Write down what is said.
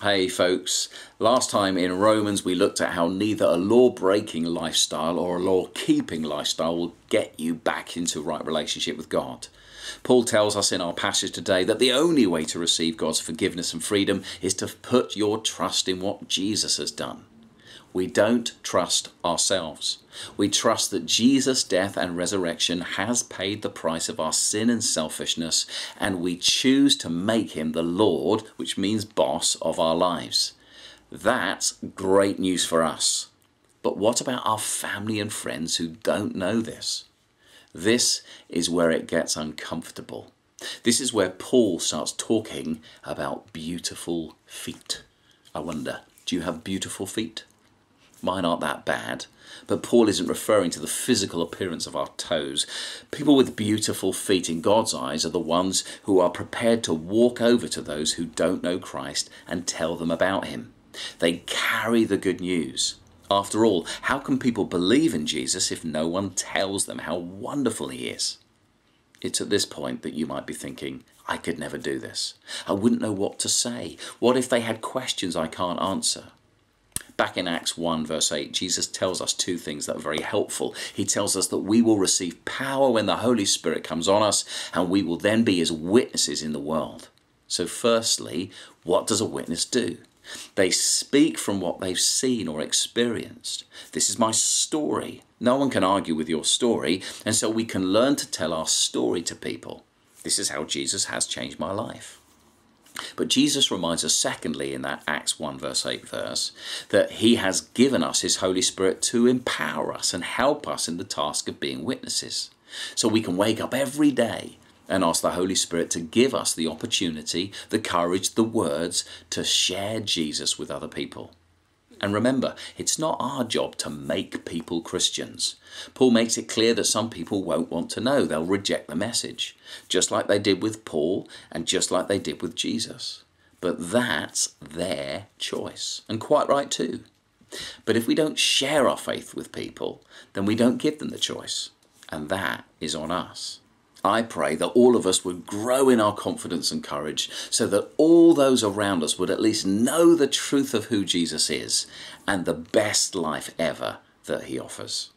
Hey folks, last time in Romans we looked at how neither a law-breaking lifestyle or a law-keeping lifestyle will get you back into right relationship with God. Paul tells us in our passage today that the only way to receive God's forgiveness and freedom is to put your trust in what Jesus has done. We don't trust ourselves. We trust that Jesus' death and resurrection has paid the price of our sin and selfishness, and we choose to make him the Lord, which means boss, of our lives. That's great news for us. But what about our family and friends who don't know this? This is where it gets uncomfortable. This is where Paul starts talking about beautiful feet. I wonder, do you have beautiful feet? Mine aren't that bad, but Paul isn't referring to the physical appearance of our toes. People with beautiful feet in God's eyes are the ones who are prepared to walk over to those who don't know Christ and tell them about him. They carry the good news. After all, how can people believe in Jesus if no one tells them how wonderful he is? It's at this point that you might be thinking, I could never do this. I wouldn't know what to say. What if they had questions I can't answer? Back in Acts 1 verse 8, Jesus tells us two things that are very helpful. He tells us that we will receive power when the Holy Spirit comes on us, and we will then be his witnesses in the world. So firstly, what does a witness do? They speak from what they've seen or experienced. This is my story. No one can argue with your story, and so we can learn to tell our story to people. This is how Jesus has changed my life. But Jesus reminds us secondly in that Acts 1 verse 8 verse that he has given us his Holy Spirit to empower us and help us in the task of being witnesses. So we can wake up every day and ask the Holy Spirit to give us the opportunity, the courage, the words to share Jesus with other people. And remember, it's not our job to make people Christians. Paul makes it clear that some people won't want to know. They'll reject the message, just like they did with Paul and just like they did with Jesus. But that's their choice, and quite right too. But if we don't share our faith with people, then we don't give them the choice, and that is on us. I pray that all of us would grow in our confidence and courage so that all those around us would at least know the truth of who Jesus is and the best life ever that he offers.